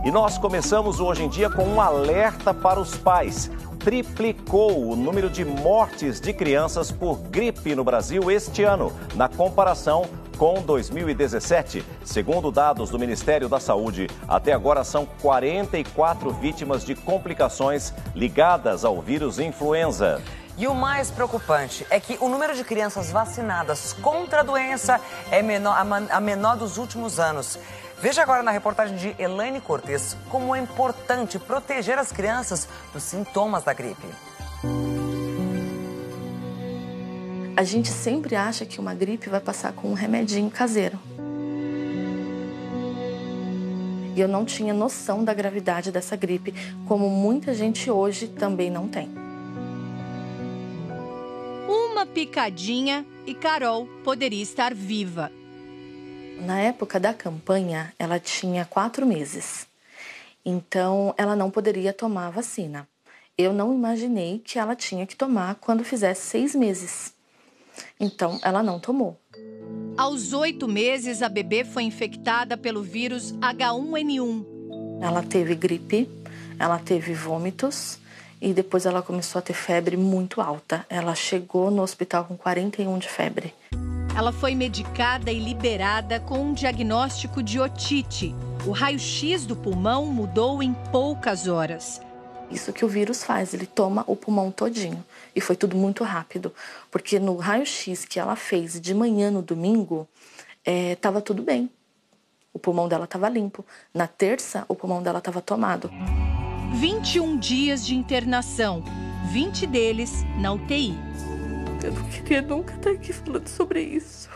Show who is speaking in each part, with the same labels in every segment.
Speaker 1: E nós começamos o Hoje em Dia com um alerta para os pais. Triplicou o número de mortes de crianças por gripe no Brasil este ano, na comparação com 2017. Segundo dados do Ministério da Saúde, até agora são 44 vítimas de complicações ligadas ao vírus influenza.
Speaker 2: E o mais preocupante é que o número de crianças vacinadas contra a doença é a menor dos últimos anos. Veja agora na reportagem de Elaine Cortes como é importante proteger as crianças dos sintomas da gripe.
Speaker 3: A gente sempre acha que uma gripe vai passar com um remedinho caseiro. E eu não tinha noção da gravidade dessa gripe, como muita gente hoje também não tem.
Speaker 4: Uma picadinha e Carol poderia estar viva.
Speaker 3: Na época da campanha, ela tinha 4 meses. Então, ela não poderia tomar a vacina. Eu não imaginei que ela tinha que tomar quando fizesse 6 meses. Então, ela não tomou.
Speaker 4: Aos 8 meses, a bebê foi infectada pelo vírus H1N1.
Speaker 3: Ela teve gripe, ela teve vômitos e depois ela começou a ter febre muito alta. Ela chegou no hospital com 41 de febre.
Speaker 4: Ela foi medicada e liberada com um diagnóstico de otite. O raio-x do pulmão mudou em poucas horas.
Speaker 3: Isso que o vírus faz, ele toma o pulmão todinho. E foi tudo muito rápido, porque no raio-x que ela fez de manhã no domingo, estava tudo bem. O pulmão dela estava limpo. Na terça, o pulmão dela estava tomado.
Speaker 4: 21 dias de internação, 20 deles na UTI.
Speaker 3: Eu não queria nunca estar aqui falando sobre isso.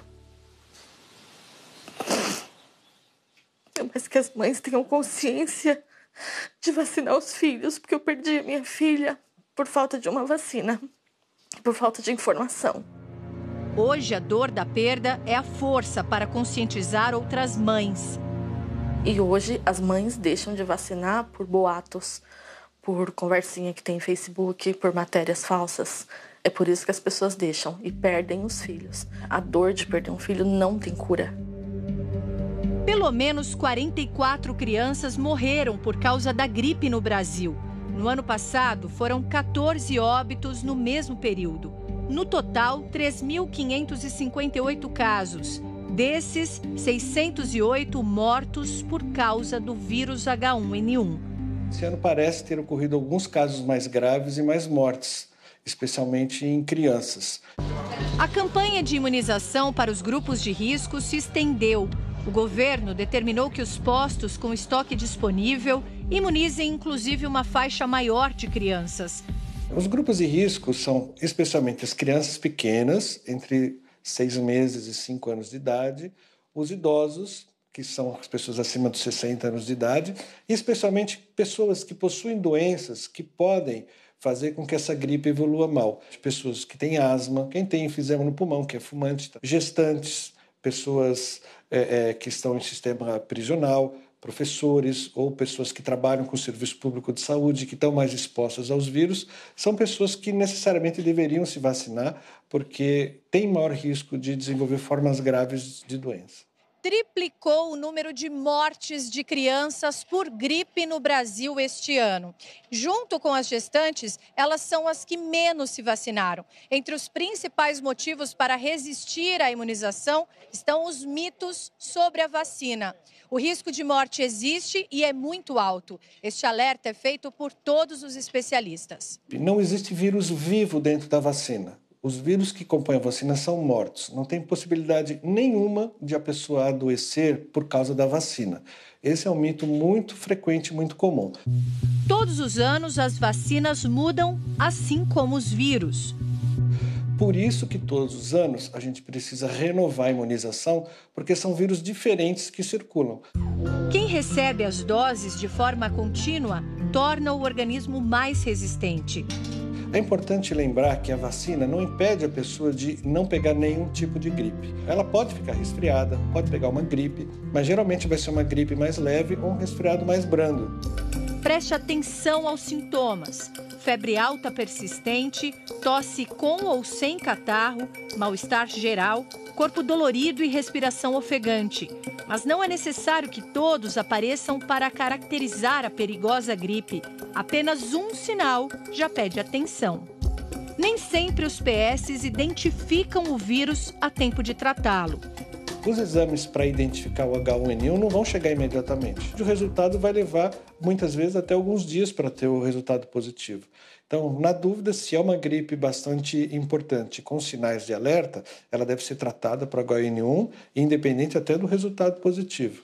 Speaker 3: Mas que as mães tenham consciência de vacinar os filhos, porque eu perdi a minha filha por falta de uma vacina, por falta de informação.
Speaker 4: Hoje, a dor da perda é a força para conscientizar outras mães.
Speaker 3: E hoje as mães deixam de vacinar por boatos, por conversinha que tem em Facebook, por matérias falsas. É por isso que as pessoas deixam e perdem os filhos. A dor de perder um filho não tem cura.
Speaker 4: Pelo menos 44 crianças morreram por causa da gripe no Brasil. No ano passado, foram 14 óbitos no mesmo período. No total, 3.558 casos. Desses, 608 mortos por causa do vírus H1N1.
Speaker 5: Esse ano parece ter ocorrido alguns casos mais graves e mais mortes, especialmente em crianças.
Speaker 4: A campanha de imunização para os grupos de risco se estendeu. O governo determinou que os postos com estoque disponível imunizem inclusive uma faixa maior de crianças.
Speaker 5: Os grupos de risco são especialmente as crianças pequenas, entre 6 meses e 5 anos de idade, os idosos, que são as pessoas acima dos 60 anos de idade, e especialmente pessoas que possuem doenças que podem fazer com que essa gripe evolua mal. Pessoas que têm asma, quem tem enfisema no pulmão, que é fumante, gestantes, pessoas que estão em sistema prisional, professores ou pessoas que trabalham com o serviço público de saúde, que estão mais expostas aos vírus, são pessoas que necessariamente deveriam se vacinar porque têm maior risco de desenvolver formas graves de doença.
Speaker 4: Triplicou o número de mortes de crianças por gripe no Brasil este ano. Junto com as gestantes, elas são as que menos se vacinaram. Entre os principais motivos para resistir à imunização estão os mitos sobre a vacina. O risco de morte existe e é muito alto. Este alerta é feito por todos os especialistas.
Speaker 5: Não existe vírus vivo dentro da vacina. Os vírus que compõem a vacina são mortos. Não tem possibilidade nenhuma de a pessoa adoecer por causa da vacina. Esse é um mito muito frequente, muito comum.
Speaker 4: Todos os anos, as vacinas mudam, assim como os vírus.
Speaker 5: Por isso que todos os anos a gente precisa renovar a imunização, porque são vírus diferentes que circulam.
Speaker 4: Quem recebe as doses de forma contínua torna o organismo mais resistente.
Speaker 5: É importante lembrar que a vacina não impede a pessoa de não pegar nenhum tipo de gripe. Ela pode ficar resfriada, pode pegar uma gripe, mas geralmente vai ser uma gripe mais leve ou um resfriado mais brando.
Speaker 4: Preste atenção aos sintomas. Febre alta persistente, tosse com ou sem catarro, mal-estar geral, corpo dolorido e respiração ofegante. Mas não é necessário que todos apareçam para caracterizar a perigosa gripe. Apenas um sinal já pede atenção. Nem sempre os PS identificam o vírus a tempo de tratá-lo.
Speaker 5: Os exames para identificar o H1N1 não vão chegar imediatamente. O resultado vai levar, muitas vezes, até alguns dias para ter o resultado positivo. Então, na dúvida, se é uma gripe bastante importante com sinais de alerta, ela deve ser tratada para H1N1, independente até do resultado positivo.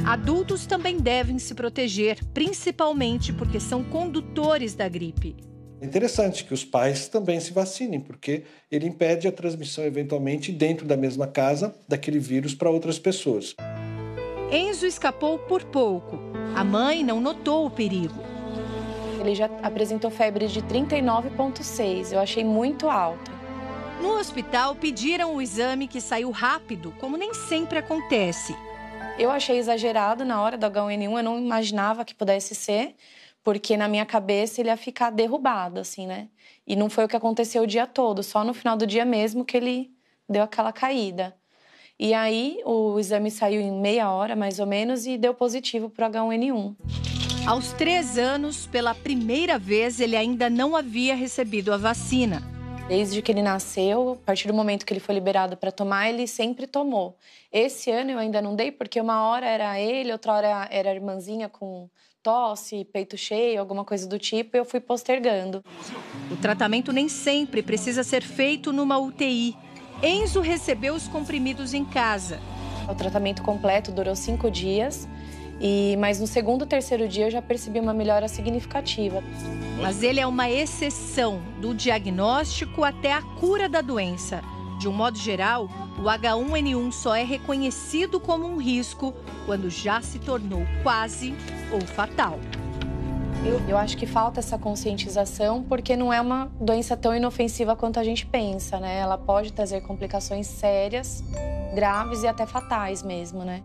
Speaker 4: Adultos também devem se proteger, principalmente porque são condutores da gripe.
Speaker 5: É interessante que os pais também se vacinem, porque ele impede a transmissão, eventualmente, dentro da mesma casa, daquele vírus para outras pessoas.
Speaker 4: Enzo escapou por pouco. A mãe não notou o perigo.
Speaker 3: Ele já apresentou febre de 39,6. Eu achei muito alta.
Speaker 4: No hospital, pediram o exame que saiu rápido, como nem sempre acontece.
Speaker 3: Eu achei exagerado na hora do H1N1, eu não imaginava que pudesse ser, porque na minha cabeça ele ia ficar derrubado, assim, né? E não foi o que aconteceu o dia todo, só no final do dia mesmo que ele deu aquela caída. E aí o exame saiu em meia hora, mais ou menos, e deu positivo para o H1N1.
Speaker 4: Aos 3 anos, pela primeira vez, ele ainda não havia recebido a vacina.
Speaker 3: Desde que ele nasceu, a partir do momento que ele foi liberado para tomar, ele sempre tomou. Esse ano eu ainda não dei, porque uma hora era ele, outra hora era a irmãzinha com tosse, peito cheio, alguma coisa do tipo, e eu fui postergando.
Speaker 4: O tratamento nem sempre precisa ser feito numa UTI. Enzo recebeu os comprimidos em casa.
Speaker 3: O tratamento completo durou 5 dias, mas no segundo, terceiro dia eu já percebi uma melhora significativa.
Speaker 4: Mas ele é uma exceção, do diagnóstico até a cura da doença. De um modo geral, o H1N1 só é reconhecido como um risco quando já se tornou quase ou fatal.
Speaker 3: Eu acho que falta essa conscientização porque não é uma doença tão inofensiva quanto a gente pensa, né? Ela pode trazer complicações sérias, graves e até fatais mesmo, né?